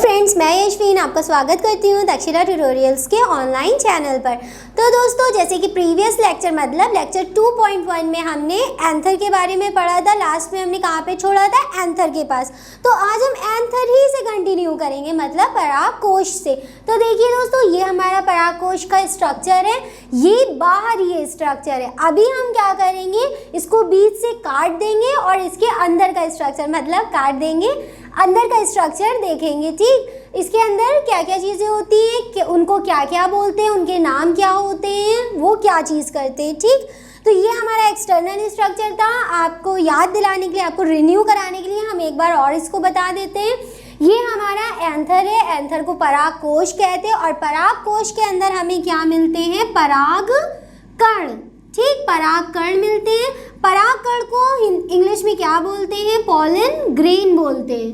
Friends, मैं यशवीन आपका स्वागत करती हूँ दक्षिणा ट्यूटोरियल्स के ऑनलाइन चैनल पर। तो दोस्तों, जैसे कि प्रीवियस लेक्चर मतलब लेक्चर 2.1 में हमने एंथर के बारे में पढ़ा था। लास्ट में हमने कहाँ पे छोड़ा था? एंथर के पास। तो आज हम एंथर ही से कंटिन्यू करेंगे, मतलब परागकोश से। तो देखिए दोस्तों, ये हमारा परागकोश का स्ट्रक्चर है, ये बाहर ये स्ट्रक्चर है। अभी हम क्या करेंगे, इसको बीच से काट देंगे और इसके अंदर का स्ट्रक्चर मतलब काट देंगे, अंदर का स्ट्रक्चर देखेंगे। ठीक, इसके अंदर क्या क्या चीज़ें होती हैं, कि उनको क्या क्या बोलते हैं, उनके नाम क्या होते हैं, वो क्या चीज़ करते हैं। ठीक, तो ये हमारा एक्सटर्नल स्ट्रक्चर था। आपको याद दिलाने के लिए, आपको रिन्यू कराने के लिए हम एक बार और इसको बता देते हैं। ये हमारा एंथर है, एंथर को परागकोश कहते हैं और परागकोश के अंदर हमें क्या मिलते हैं? परागकण। ठीक, परागकण मिलते हैं। परागकण को इंग्लिश में क्या बोलते हैं? पॉलन ग्रेन बोलते हैं।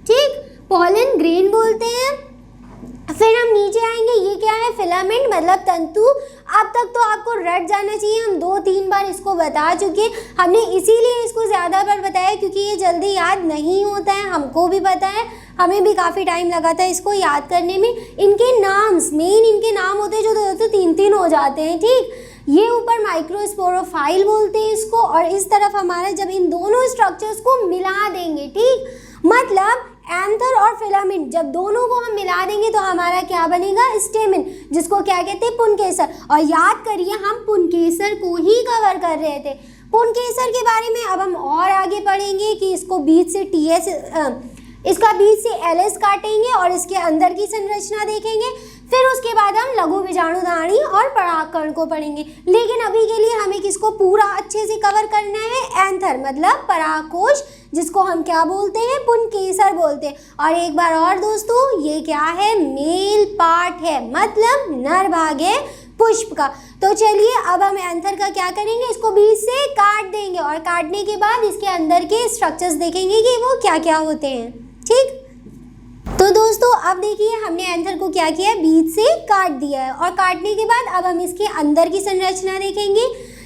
ठीक, पॉलन ग्रेन बोलते हैं। फिर हम नीचे आएंगे, ये क्या है? फिलामेंट मतलब तंतु। अब तक तो आपको रट जाना चाहिए, हम 2-3 बार इसको बता चुके। हमने इसीलिए इसको ज़्यादा बार बताया क्योंकि ये जल्दी याद नहीं होता है, हमको भी पता है, हमें भी काफ़ी टाइम लगा था इसको याद करने में। इनके नाम्स, मेन इनके नाम होते हैं जो 2 से 3 हो जाते हैं। ठीक, ये ऊपर माइक्रोस्पोरोफाइल बोलते हैं इसको, और इस तरफ हमारा जब इन दोनों स्ट्रक्चर्स को मिला देंगे, ठीक, मतलब एंथर और फिलामेंट जब दोनों को हम मिला देंगे तो हमारा क्या बनेगा? स्टेमन, जिसको क्या कहते हैं? पुंकेसर। और याद करिए, हम पुंकेसर को ही कवर कर रहे थे। पुंकेसर के बारे में अब हम और आगे पढ़ेंगे कि इसको बीच से इसका बीच से एलएस काटेंगे और इसके अंदर की संरचना देखेंगे। फिर उसके बाद हम लघु बीजाणुधानी और परागकण को पढ़ेंगे। लेकिन अभी के लिए हमें किसको पूरा अच्छे से कवर करना है? एंथर मतलब परागकोश, जिसको हम क्या बोलते हैं? पुंकेसर बोलते हैं। और एक बार और दोस्तों, ये क्या है? मेल पार्ट है, मतलब नर भाग है पुष्प का। तो चलिए अब हम एंथर का क्या करेंगे? इसको बीच से काट देंगे और काटने के बाद इसके अंदर के स्ट्रक्चर्स देखेंगे कि वो क्या क्या होते हैं। ठीक, तो दोस्तों अब देखिए, हमने एंथर को क्या किया? बीच से काट दिया है और काटने के बाद अब हम इसके अंदर की संरचना देखेंगे।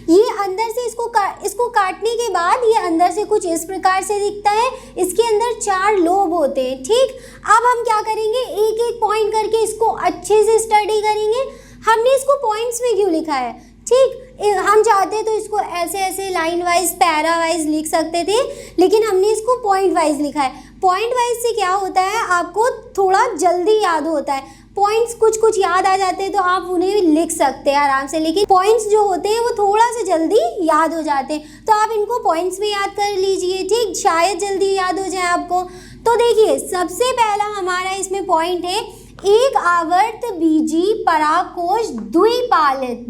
ये अंदर से इसको काटने के बाद ये अंदर से कुछ इस प्रकार से दिखता है। इसके अंदर 4 लोब होते हैं। ठीक, अब हम क्या करेंगे? एक एक पॉइंट करके इसको अच्छे से स्टडी करेंगे। हमने इसको पॉइंट्स में क्यों लिखा है? ठीक, हम चाहते तो इसको ऐसे ऐसे लाइन वाइज, पैरा वाइज लिख सकते थे, लेकिन हमने इसको पॉइंट वाइज लिखा है। पॉइंट वाइज से क्या होता है? आपको थोड़ा जल्दी याद होता है। पॉइंट्स कुछ याद आ जाते हैं तो आप उन्हें लिख सकते हैं आराम से, लेकिन पॉइंट्स जो होते हैं वो थोड़ा सा जल्दी याद हो जाते हैं। तो आप इनको पॉइंट्स में याद कर लीजिए। ठीक, शायद जल्दी याद हो जाए आपको। तो देखिए, सबसे पहला हमारा इसमें पॉइंट है, एक आवर्त बीजी परागकोश द्विपालित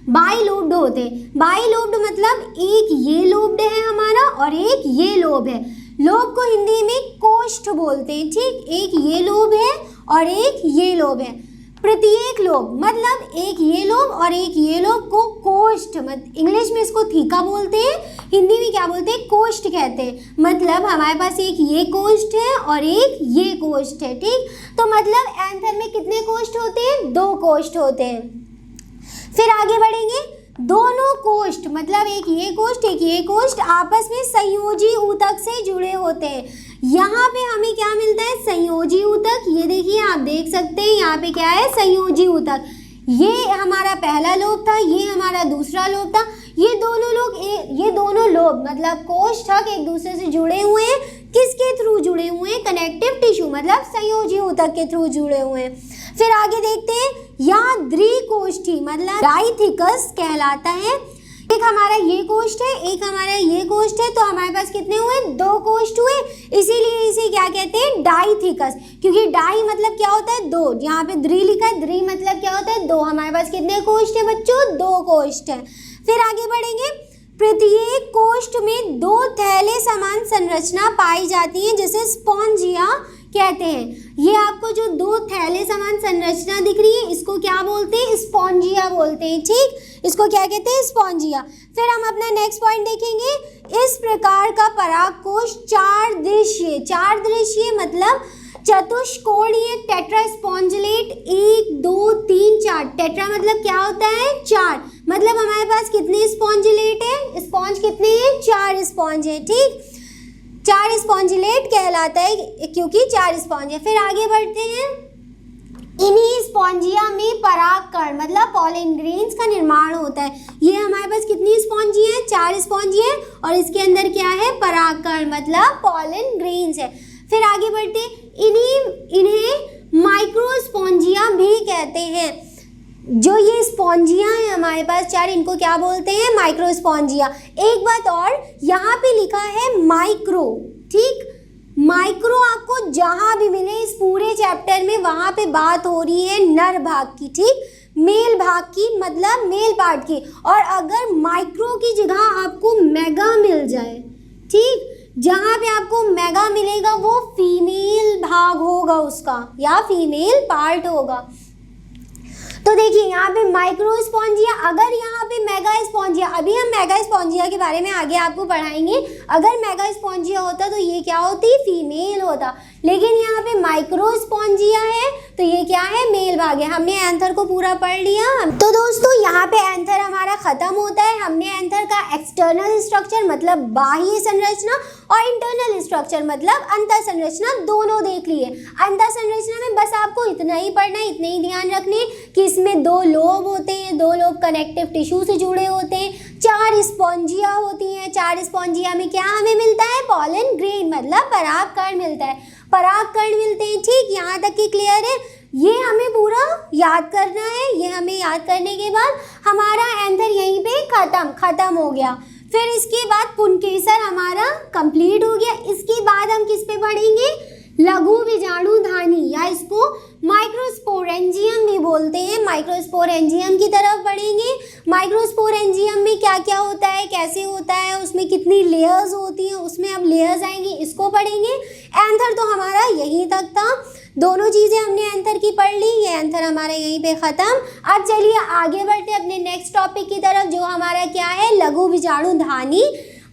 बाइलोब्ड होते हैं। बाइलोब्ड मतलब एक ये लोब्ड है हमारा और एक ये लोब है। लोब को हिंदी में कोष्ठ बोलते हैं। ठीक, एक ये लोब है और एक ये लोब है। प्रत्येक लोब मतलब एक ये लोब और एक ये लोब को कोष्ठ, इंग्लिश में इसको थीका बोलते हैं, हिंदी में क्या बोलते हैं? कोष्ठ कहते हैं। मतलब हमारे पास एक ये कोष्ठ है और एक ये कोष्ठ है। ठीक, तो मतलब एंथर में कितने कोष्ठ होते हैं? 2 कोष्ठ होते हैं। फिर आगे बढ़ेंगे, दोनों कोष्ठ मतलब एक ये कोष्ठ एक ये कोष्ठ आपस में संयोजी ऊतक से जुड़े होते हैं। यहाँ पे हमें क्या मिलता है? संयोजी ऊतक। ये देखिए, आप देख सकते हैं यहाँ पे क्या है? संयोजी ऊतक। ये हमारा पहला लोब था, ये हमारा दूसरा लोब था। ये दोनों लोब मतलब कोष्ठक एक दूसरे से जुड़े हुए हैं। किसके थ्रू जुड़े हुए हैं? कनेक्टिव टिश्यू मतलब संयोजी ऊतक के थ्रू जुड़े हुए हैं। फिर आगे देखते हैं, यहाँ द्विकोष्ठी मतलब डाइथिकस कहलाता है। एक हमारा ये कोष्ठ है, एक हमारा ये कोष्ठ है, तो हमारे पास कितने हुए? 2 कोष्ठ हुए। इसीलिए इसे क्या कहते हैं? डाइथिकस। क्योंकि डाई मतलब क्या होता है? 2। यहाँ पे द्वि लिखा है, द्वि मतलब क्या होता है? 2। हमारे पास कितने कोष्ठ है बच्चों? 2 कोष्ठ है। फिर आगे बढ़ेंगे, प्रत्येक कोष्ठ में 2 थैले समान संरचना पाई जाती है, जिसे स्पॉन्जिया कहते हैं। ये आपको जो 2 थैले समान संरचना दिख रही है, इसको क्या बोलते हैं? स्पॉन्जिया बोलते हैं। ठीक, इसको क्या कहते हैं? स्पॉन्जिया। फिर हम अपना नेक्स्ट पॉइंट देखेंगे, इस प्रकार का परागकोश 4 दृश्य मतलब चतुष्कोणीय टेट्रास्पॉन्जिलेट 1 2 3 4। टेट्रा मतलब क्या होता है? 4। मतलब हमारे पास कितने स्पॉन्जिलेट है? स्पॉन्ज कितने हैं? 4 स्पॉन्ज है। ठीक, चार स्पॉन्जिलेट कहलाता है क्योंकि चार स्पॉन्ज है। फिर आगे बढ़ते हैं, इन्हीं स्पॉन्जिया में परागकण मतलब पॉलन ग्रेन्स का निर्माण होता है। ये हमारे पास कितनी स्पॉन्जिया है, चार स्पॉन्जिया है और इसके अंदर क्या है, परागकण मतलब पॉलन ग्रेन्स है। फिर आगे बढ़ते, इन्हें माइक्रोस्पॉन्जिया भी कहते हैं। जो ये स्पॉन्जिया है हमारे पास चार, इनको क्या बोलते हैं, माइक्रोस्पॉन्जिया। एक बात और, यहाँ पे लिखा है माइक्रो, ठीक, माइक्रो आपको जहाँ भी मिले इस पूरे चैप्टर में, वहाँ पे बात हो रही है नर भाग की, ठीक, मेल भाग की मतलब मेल पार्ट की। और अगर माइक्रो की जगह आपको मेगा मिल जाए, ठीक, जहाँ पे आपको मेगा मिलेगा वो फीमेल भाग होगा उसका या फीमेल पार्ट होगा। तो देखिए यहाँ पे माइक्रोस्पॉन्जिया, अगर यहाँ पे मेगा स्पॉन्जिया, अभी हम मेगा स्पॉन्जिया के बारे में आगे आपको पढ़ाएंगे। अगर मेगा स्पॉन्जिया होता तो ये क्या होती, फीमेल होता, लेकिन यहाँ पे माइक्रोस्पॉन्जिया है तो ये क्या है, मेल भाग है। हमने एंथर को पूरा पढ़ लिया। तो दोस्तों यहाँ पे एंथर हमारा खत्म होता है। हमने एंथर का एक्सटर्नल स्ट्रक्चर मतलब बाह्य संरचना और इंटरनल स्ट्रक्चर मतलब अंतर संरचना दोनों देख लिए। अंतर संरचना में बस आपको इतना ही पढ़ना है, इतने ही ध्यान रखने कि इसमें दो लोब होते हैं, दो लोब कनेक्टिव टिश्यू से जुड़े होते हैं, चार स्पॉन्जिया होती हैं। चार स्पॉन्जिया में क्या हमें मिलता है, पॉलन ग्रेन मतलब परागकण मिलता है, परागकण मिलते हैं, ठीक, यहाँ तक की क्लियर है। ये हमें पूरा याद करना है। ये हमें याद करने के बाद हमारा एंथर यहीं पे खत्म हो गया। फिर इसके बाद पुंकेसर हमारा कंप्लीट हो गया। इसके बाद हम किस पे पढ़ेंगे, लघु बीजाणुधानी या इसको माइक्रोस्पोरेंजियम भी बोलते हैं। माइक्रोस्पोरेंजियम की तरफ पढ़ेंगे। माइक्रोस्पोरेंजियम में क्या क्या होता है, कैसे होता है, उसमें कितनी लेयर्स होती हैं, उसमें अब लेयर्स आएंगी, इसको पढ़ेंगे। एंथर तो हमारा यहीं तक था, दोनों चीज़ें हमने एंथर की पढ़ ली। ये एंथर हमारा यहीं पे ख़त्म। अब चलिए आगे बढ़ते अपने नेक्स्ट टॉपिक की तरफ, जो हमारा क्या है, लघु बीजाणुधानी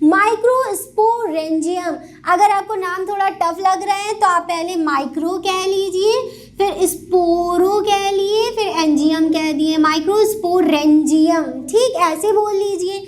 माइक्रोस्पोरेंजियम। अगर आपको नाम थोड़ा टफ लग रहा है तो आप पहले माइक्रो कह लीजिए, फिर स्पोरो कह लिए, फिर एंजियम कह दिए, माइक्रोस्पोरेंजियम, ठीक, ऐसे बोल लीजिए।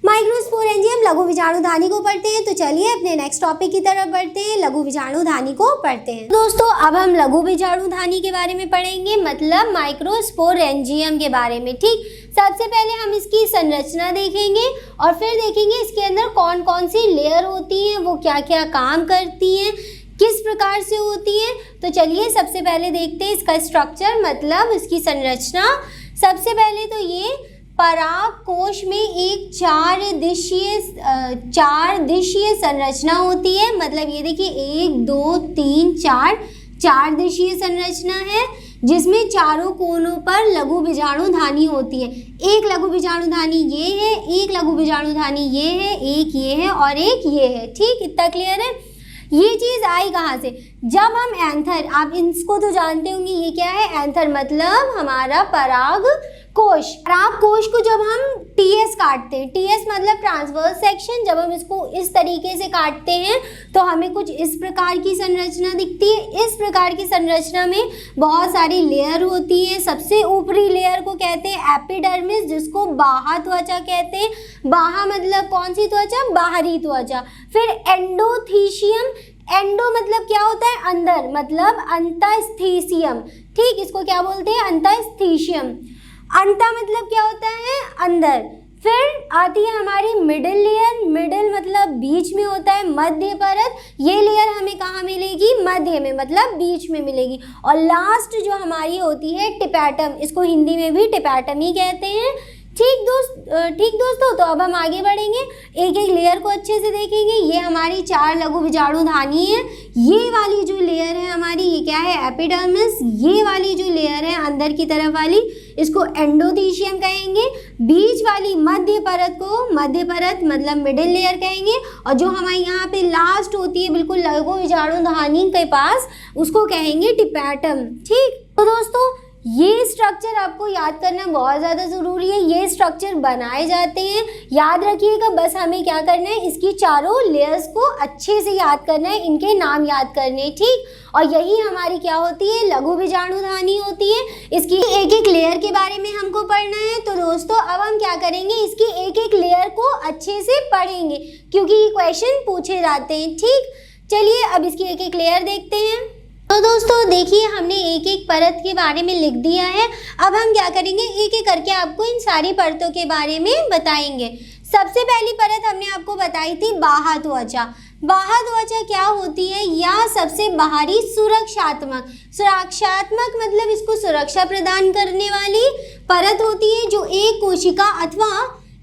माइक्रोस्पोरेंजियम लघु बीजाणुधानी को पढ़ते हैं। तो चलिए अपने नेक्स्ट टॉपिक की तरफ बढ़ते हैं, लघु बीजाणुधानी को पढ़ते हैं। दोस्तों अब हम लघु बीजाणुधानी के बारे में पढ़ेंगे मतलब माइक्रोस्पोरेंजियम के बारे में, ठीक। सबसे पहले हम इसकी संरचना देखेंगे और फिर देखेंगे इसके अंदर कौन कौन सी लेयर होती हैं, वो क्या क्या काम करती हैं, किस प्रकार से होती है। तो चलिए सबसे पहले देखते हैं इसका स्ट्रक्चर मतलब इसकी संरचना। सबसे पहले तो ये पराग कोश में एक चार दिशीय संरचना होती है। मतलब ये देखिए 1 2 3 4 दिशीय संरचना है जिसमें चारों कोनों पर लघु बीजाणुधानी होती है। एक लघु बीजाणुधानी ये है, एक लघु बीजाणुधानी ये है, एक ये है और एक ये है, ठीक, इतना क्लियर है। ये चीज़ आई कहाँ से, जब हम एंथर, आप इसको तो जानते होंगे, ये क्या है, एंथर मतलब हमारा पराग कोश। पराग कोश को जब हम टीएस काटते हैं, टीएस मतलब ट्रांसवर्स सेक्शन, जब हम इसको इस तरीके से काटते हैं तो हमें कुछ इस प्रकार की संरचना दिखती है। इस प्रकार की संरचना में बहुत सारी लेयर होती है। सबसे ऊपरी लेयर को कहते हैं एपिडर्मिस, जिसको बाह्य त्वचा कहते हैं। बाह्य मतलब कौन सी त्वचा, बाहरी त्वचा। फिर एंडोथीशियम, एंडो मतलब क्या होता है, अंदर, मतलब अंतःस्थीशियम, ठीक, इसको क्या बोलते हैं, अंतःस्थीशियम। अंता मतलब क्या होता है, अंदर। फिर आती है हमारी मिडिल लेयर, मिडिल मतलब बीच में होता है, मध्य परत। ये लेयर हमें कहाँ मिलेगी, मध्य में मतलब बीच में मिलेगी। और लास्ट जो हमारी होती है टिपैटम, इसको हिंदी में भी टिपैटम ही कहते हैं, ठीक दोस्तों। तो अब हम आगे बढ़ेंगे, एक एक लेयर को अच्छे से देखेंगे। ये हमारी चार लघु बीजाणुधानी है। ये वाली जो लेयर है हमारी, ये क्या है, एपिडर्मिस। ये वाली जो लेयर है अंदर की तरफ वाली, इसको एंडोथीशियम कहेंगे। बीच वाली मध्य परत को, मध्य परत मतलब मिडिल लेयर कहेंगे। और जो हमारे यहाँ पे लास्ट होती है बिल्कुल लघु बीजाणुधानी के पास, उसको कहेंगे टिपैटम, ठीक। तो दोस्तों ये स्ट्रक्चर आपको याद करना बहुत ज़्यादा ज़रूरी है। ये स्ट्रक्चर बनाए जाते हैं, याद रखिएगा। बस हमें क्या करना है, इसकी चारों लेयर्स को अच्छे से याद करना है, इनके नाम याद करने हैं, ठीक। और यही हमारी क्या होती है, लघु बीजाणुधानी होती है। इसकी एक एक लेयर के बारे में हमको पढ़ना है। तो दोस्तों अब हम क्या करेंगे, इसकी एक एक लेयर को अच्छे से पढ़ेंगे क्योंकि ये क्वेश्चन पूछे जाते हैं, ठीक। चलिए अब इसकी एक एक लेयर देखते हैं। तो दोस्तों देखिए, हमने एक एक परत के बारे में लिख दिया है। अब हम क्या करेंगे, एक एक करके आपको इन सारी परतों के बारे में बताएंगे। सबसे पहली परत हमने आपको बताई थी बाह्य त्वचा। बाह्य त्वचा क्या होती है, या सबसे बाहरी सुरक्षात्मक। सुरक्षात्मक मतलब इसको सुरक्षा प्रदान करने वाली परत होती है, जो एक कोशिका अथवा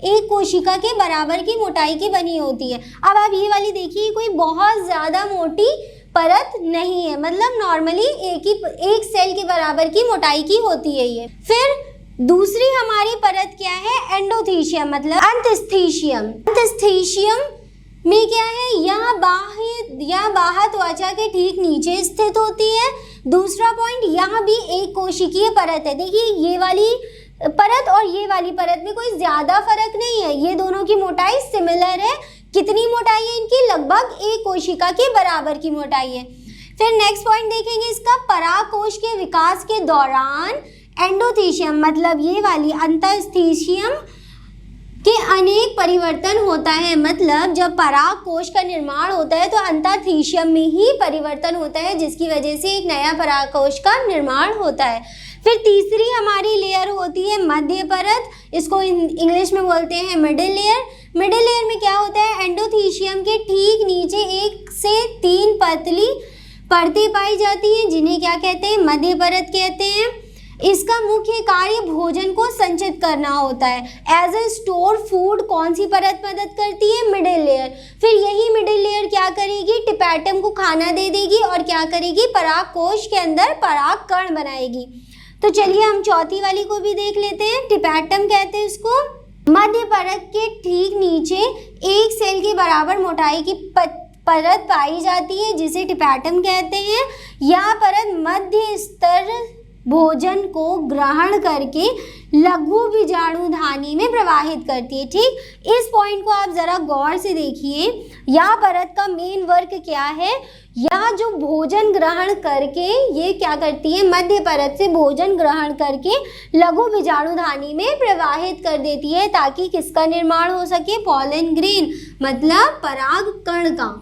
एक कोशिका के बराबर की मोटाई की बनी होती है। अब आप ये वाली देखिए, कोई बहुत ज़्यादा मोटी परत नहीं है, मतलब नॉर्मली एक सेल के बराबर की मोटाई की होती है ये। फिर दूसरी हमारी परत क्या है, एंडोथीशियम मतलब अंतस्थीशियम। अंतस्थीशियम में क्या है, यह बाह्य त्वचा के ठीक नीचे स्थित होती है। दूसरा पॉइंट, यहाँ भी एक कोशिकीय परत है। देखिए ये वाली परत और ये वाली परत में कोई ज़्यादा फर्क नहीं है, ये दोनों की मोटाई सिमिलर है। कितनी मोटाई है इनकी, लगभग एक कोशिका के बराबर की मोटाई है। फिर नेक्स्ट पॉइंट देखेंगे इसका, परागकोश के विकास के दौरान एंडोथीशियम मतलब ये वाली अंतस्थीशियम के अनेक परिवर्तन होता है। मतलब जब परागकोश का निर्माण होता है तो अंतस्थीशियम में ही परिवर्तन होता है, जिसकी वजह से एक नया परागकोश का निर्माण होता है। फिर तीसरी हमारी लेयर होती है मध्य परत, इसको इंग्लिश में बोलते हैं मिडिल लेयर। मिडिल लेयर में क्या होता है, एंडोथीशियम के ठीक नीचे 1 से 3 पतली परतें पाई जाती हैं, जिन्हें क्या कहते हैं, मध्य परत कहते हैं। इसका मुख्य कार्य भोजन को संचित करना होता है। एज ए स्टोर फूड कौन सी परत मदद करती है, मिडिल लेयर। फिर यही मिडिल लेयर क्या करेगी, टिपैटम को खाना दे देगी और क्या करेगी, परागकोश के अंदर पराग कण बनाएगी। तो चलिए हम चौथी वाली को भी देख लेते हैं, टिपैटम कहते हैं इसको। मध्य परत के ठीक नीचे एक सेल के बराबर मोटाई की परत पाई जाती है, जिसे टिपैटम कहते हैं। यह परत मध्य स्तर भोजन को ग्रहण करके लघु बीजाणुधानी में प्रवाहित करती है, ठीक। इस पॉइंट को आप जरा गौर से देखिए, यह परत का मेन वर्क क्या है, यह जो भोजन ग्रहण करके ये क्या करती है, मध्य परत से भोजन ग्रहण करके लघु बीजाणुधानी में प्रवाहित कर देती है, ताकि किसका निर्माण हो सके, पॉलन ग्रेन मतलब पराग कण का,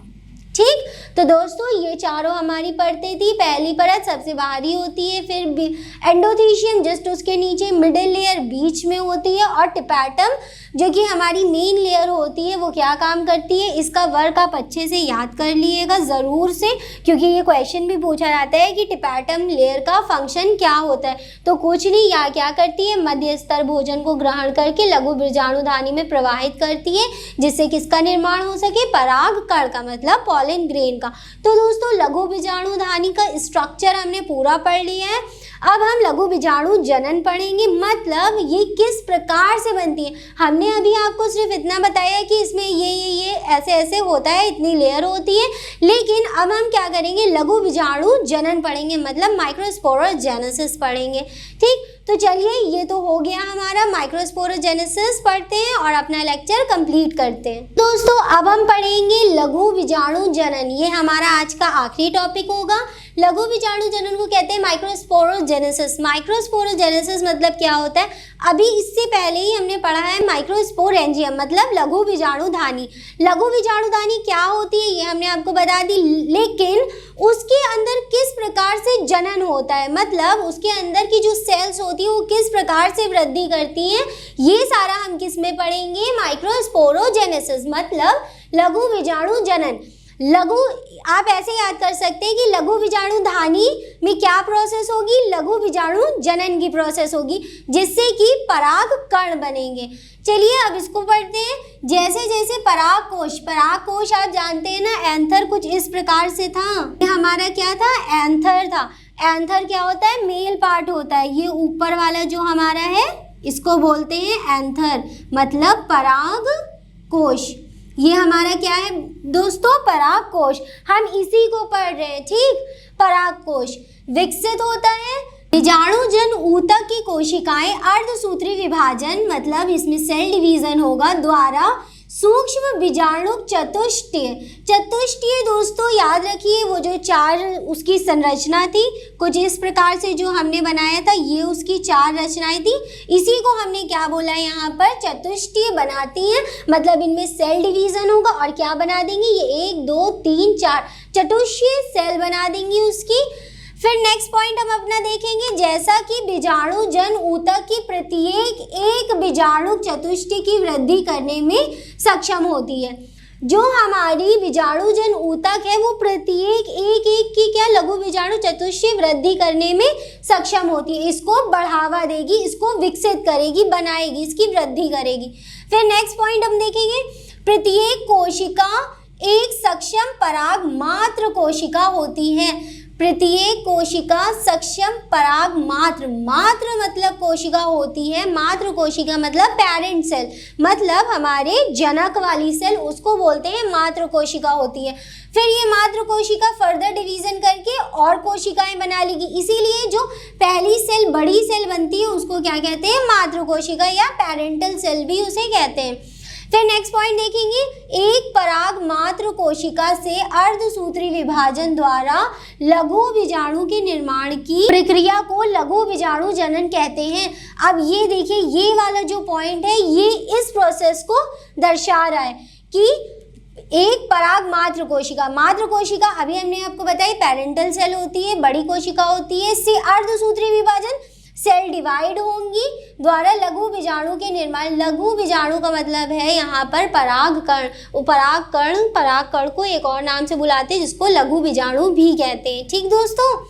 ठीक। तो दोस्तों ये चारों हमारी परतें थी। पहली परत सबसे बाहरी होती है, फिर एंडोथीशियम जस्ट उसके नीचे, मिडिल लेयर बीच में होती है, और टिपैटम जो कि हमारी मेन लेयर होती है, वो क्या काम करती है। इसका वर्क आप अच्छे से याद कर लीजिएगा ज़रूर से, क्योंकि ये क्वेश्चन भी पूछा जाता है कि टिपैटम लेयर का फंक्शन क्या होता है। तो कुछ नहीं, या क्या करती है, मध्य स्तर भोजन को ग्रहण करके लघु बीजाणुधानी में प्रवाहित करती है, जिससे किसका निर्माण हो सके, पराग कण का मतलब पॉलन ग्रेन का। तो दोस्तों लघु बीजाणुधानी का स्ट्रक्चर हमने पूरा पढ़ लिया है। अब हम लघु बीजाणु जनन पढ़ेंगे, मतलब ये किस प्रकार से बनती है। हमने अभी आपको सिर्फ इतना बताया कि इसमें ये ऐसे ऐसे होता है, इतनी लेयर होती है, लेकिन अब हम क्या करेंगे, लघु बीजाणु जनन पढ़ेंगे, मतलब माइक्रोस्पोरोजेनेसिस पढ़ेंगे, ठीक। तो चलिए ये तो हो गया हमारा माइक्रोस्पोरोजेनेसिस पढ़ते हैं और अपना लेक्चर कंप्लीट करते हैं। दोस्तों अब हम पढ़ेंगे लघु बीजाणु जनन, ये हमारा आज का आखिरी टॉपिक होगा। लघु बीजाणु जनन को कहते हैं माइक्रोस्पोरोजेनेसिस। माइक्रोस्पोरोजेनेसिस मतलब क्या होता है, अभी इससे पहले ही हमने पढ़ा है माइक्रोस्पोरेंजियम मतलब लघु बीजाणुधानी। लघु बीजाणुधानी क्या होती है ये हमने आपको बता दी, लेकिन उसके अंदर किस प्रकार से जनन होता है, मतलब उसके अंदर की जो सेल्स होती है वो किस प्रकार से वृद्धि करती हैं, ये सारा हम किस में पढ़ेंगे, माइक्रोस्पोरोजेनेसिस मतलब लघु बीजाणु जनन। लघु आप ऐसे याद कर सकते हैं कि लघु बीजाणुधानी में क्या प्रोसेस होगी, लघु बीजाणु जनन की प्रोसेस होगी, जिससे कि पराग कण बनेंगे। चलिए अब इसको पढ़ते हैं। जैसे जैसे परागकोश आप जानते हैं ना, एंथर कुछ इस प्रकार से था, ये हमारा क्या था, एंथर था। एंथर क्या होता है, मेल पार्ट होता है, ये ऊपर वाला जो हमारा है इसको बोलते हैं एंथर मतलब पराग कोश। ये हमारा क्या है दोस्तों, पराग कोश, हम इसी को पढ़ रहे हैं, ठीक। पराग कोश विकसित होता है, बीजाणुजन ऊतक की कोशिकाएं अर्धसूत्री विभाजन मतलब इसमें सेल डिवीजन होगा द्वारा सूक्ष्म बीजाणु चतुष्टीय दोस्तों याद रखिए वो जो चार उसकी संरचना थी कुछ इस प्रकार से जो हमने बनाया था, ये उसकी चार रचनाएं थी, इसी को हमने क्या बोला है यहाँ पर चतुष्टीय बनाती हैं, मतलब इनमें सेल डिवीजन होगा और क्या बना देंगे ये 1 2 3 4 चतुष्टीय सेल बना देंगी उसकी। फिर नेक्स्ट पॉइंट हम अपना देखेंगे, जैसा कि बीजाणुजन ऊतक की प्रत्येक एक बीजाणु चतुष्टय की वृद्धि करने में सक्षम होती है। जो हमारी बीजाणुजन ऊतक है वो प्रत्येक एक की क्या लघु बीजाणु चतुष्टय वृद्धि करने में सक्षम होती है, इसको बढ़ावा देगी, इसको विकसित करेगी, बनाएगी, इसकी वृद्धि करेगी। फिर नेक्स्ट पॉइंट हम देखेंगे, प्रत्येक कोशिका एक सक्षम पराग मात्र कोशिका होती है। प्रत्येक कोशिका सक्षम पराग मात्र मतलब कोशिका होती है, मात्र कोशिका मतलब पेरेंट सेल, मतलब हमारे जनक वाली सेल, उसको बोलते हैं मात्र कोशिका होती है। फिर ये मात्र कोशिका फर्दर डिवीजन करके और कोशिकाएं बना लेगी, इसीलिए जो पहली सेल बड़ी सेल बनती है उसको क्या कहते हैं, मात्र कोशिका या पेरेंटल सेल भी उसे कहते हैं। फिर नेक्स्ट पॉइंट देखेंगे, एक पराग मात्र कोशिका से अर्धसूत्री विभाजन द्वारा लघु बीजाणु के निर्माण की प्रक्रिया को लघु बीजाणु जनन कहते हैं। अब ये देखिए, ये वाला जो पॉइंट है ये इस प्रोसेस को दर्शा रहा है कि एक पराग मात्र कोशिका अभी हमने आपको बताई पेरेंटल सेल होती है, बड़ी कोशिका होती है, इससे अर्धसूत्री विभाजन सेल डिवाइड होंगी द्वारा लघु बीजाणु के निर्माण। लघु बीजाणु का मतलब है यहाँ पर परागकण। परागकण को एक और नाम से बुलाते हैं जिसको लघु बीजाणु भी कहते हैं। ठीक दोस्तों,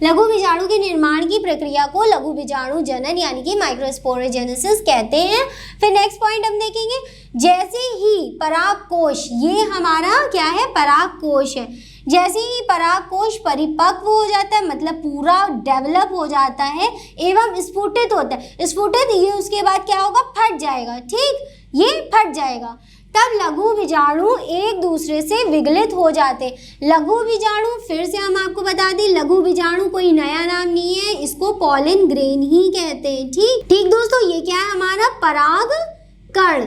लघु बीजाणु के निर्माण की प्रक्रिया को लघु बीजाणु जनन यानी कि माइक्रोस्पोरोजेनेसिस कहते हैं। फिर नेक्स्ट पॉइंट हम देखेंगे, जैसे ही परागकोश, ये हमारा क्या है, परागकोश है, जैसे ही परागकोश परिपक्व हो जाता है मतलब पूरा डेवलप हो जाता है एवं स्फुटित होता है, स्फुटित ये उसके बाद क्या होगा, फट जाएगा। ठीक, ये फट जाएगा, तब लघु बीजाणु एक दूसरे से विगलित हो जाते। लघु बीजाणु फिर से हम आपको बता दें, लघु बीजाणु कोई नया नाम नहीं है, इसको पॉलन ग्रेन ही कहते हैं। ठीक दोस्तों, ये क्या है हमारा परागकण।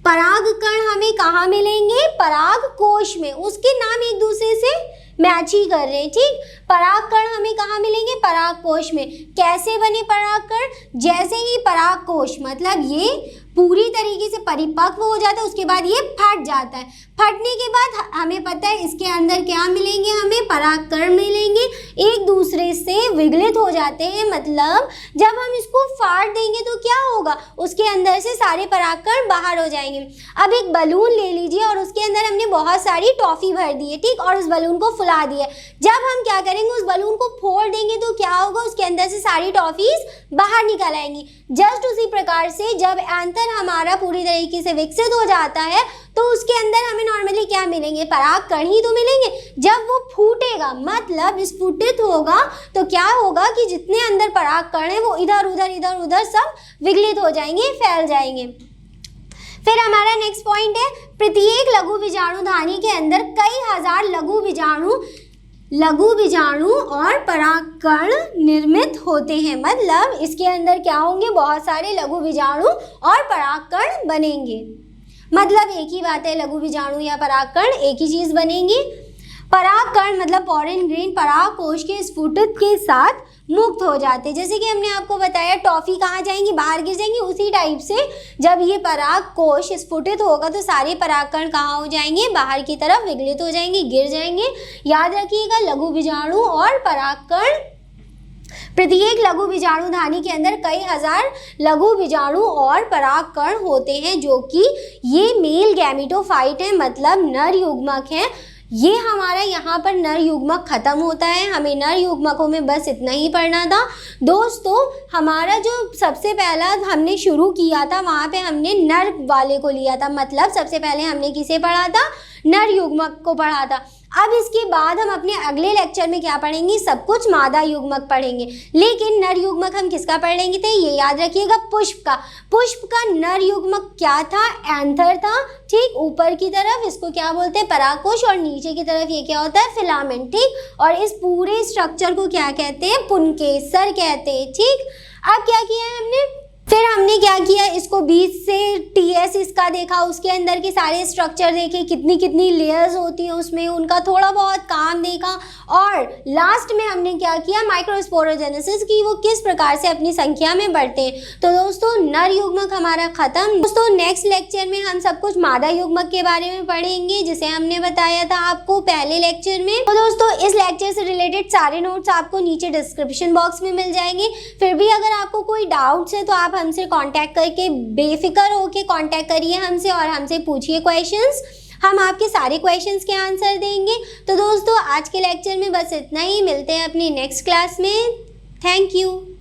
परागकण हमें कहाँ मिलेंगे, परागकोश में, उसके नाम एक दूसरे से मैच ही कर रहे हैं। ठीक, परागकण हमें कहाँ मिलेंगे, परागकोश में। कैसे बने परागकण, जैसे ही परागकोश मतलब ये पूरी तरीके से परिपक्व हो जाता है उसके बाद ये फट जाता है। फटने के बाद हमें पता है इसके अंदर क्या मिलेंगे, हमें परागकण मिलेंगे, एक दूसरे से विगलित हो जाते हैं, मतलब जब हम इसको फाड़ देंगे तो क्या होगा, उसके अंदर से सारे परागकण बाहर हो जाएंगे। अब एक बलून ले लीजिए और उसके अंदर हमने बहुत सारी टॉफी भर दी है, ठीक, और उस बलून को फुला दिया। जब हम क्या करेंगे, उस बलून को फोड़ देंगे तो क्या होगा, उसके अंदर से सारी टॉफीज बाहर निकल आएंगी। जस्ट उसी प्रकार से जब एंथर हमारा पूरी तरीके से विकसित हो जाता है तो उसके अंदर हमें नॉर्मली क्या मिलेंगे, परागकण ही तो मिलेंगे। जब वो फूटेगा मतलब स्फुटित होगा तो क्या होगा कि जितने अंदर परागकण है वो इधर उधर सब विगलित हो जाएंगे, फैल जाएंगे। फिर हमारा नेक्स्ट पॉइंट है, प्रत्येक लघु बीजाणुधानी के अंदर कई हजार लघु बीजाणु और परागकण निर्मित होते हैं, मतलब इसके अंदर क्या होंगे, बहुत सारे लघु बीजाणु और परागकण बनेंगे। मतलब एक ही बात है, लघु बीजाणु या परागकण एक ही चीज बनेंगी। परागकण मतलब पॉलन ग्रेन परागकोश के स्फुटित के साथ मुक्त हो जाते हैं। जैसे कि हमने आपको बताया टॉफी कहाँ जाएंगी, बाहर गिर जाएंगी, उसी टाइप से जब ये परागकोश स्फुटित होगा तो सारे परागकण कहाँ हो जाएंगे, बाहर की तरफ विगलित हो जाएंगे, गिर जाएंगे। याद रखिएगा, लघु बीजाणु और परागकण, प्रत्येक लघु बीजाणुधानी के अंदर कई हजार लघु बीजाणु और परागकण होते हैं, जो कि ये मेल गैमेटोफाइट है, मतलब नर युग्मक है। ये हमारा यहाँ पर नर युग्मक खत्म होता है, हमें नर युग्मकों में बस इतना ही पढ़ना था दोस्तों। हमारा जो सबसे पहला हमने शुरू किया था वहाँ पे हमने नर वाले को लिया था, मतलब सबसे पहले हमने किसे पढ़ा था, नर युग्मक को पढ़ा था। अब इसके बाद हम अपने अगले लेक्चर में क्या पढ़ेंगे, सब कुछ मादा युग्मक पढ़ेंगे, लेकिन नर युग्मक हम किसका पढ़ लेंगे थे, ये याद रखिएगा, पुष्प का। पुष्प का नर युग्मक क्या था, एंथर था। ठीक, ऊपर की तरफ इसको क्या बोलते हैं, परागकोश, और नीचे की तरफ ये क्या होता है, फिलामेंट। ठीक, और इस पूरे स्ट्रक्चर को क्या कहते हैं, पुंकेसर कहते हैं। ठीक, अब क्या किया है हमने, फिर हमने क्या किया, इसको बीच से टीएस इसका देखा, उसके अंदर के सारे स्ट्रक्चर देखे, कितनी कितनी लेयर्स होती हैं उसमें, उनका थोड़ा बहुत काम देखा, और लास्ट में हमने क्या किया, माइक्रोस्पोरोजेनेसिस की, वो किस प्रकार से अपनी संख्या में बढ़ते हैं। तो दोस्तों नर युग्मक हमारा खत्म। दोस्तों नेक्स्ट लेक्चर में हम सब कुछ मादा युग्मक के बारे में पढ़ेंगे, जिसे हमने बताया था आपको पहले लेक्चर में। तो दोस्तों इस लेक्चर से रिलेटेड सारे नोट्स आपको नीचे डिस्क्रिप्शन बॉक्स में मिल जाएंगे। फिर भी अगर आपको कोई डाउट्स है तो आप हमसे कांटेक्ट करके बेफिक्र होके कांटेक्ट करिए हमसे, और हमसे पूछिए क्वेश्चंस, हम आपके सारे क्वेश्चंस के आंसर देंगे। तो दोस्तों आज के लेक्चर में बस इतना ही, मिलते हैं अपनी नेक्स्ट क्लास में। Thank you.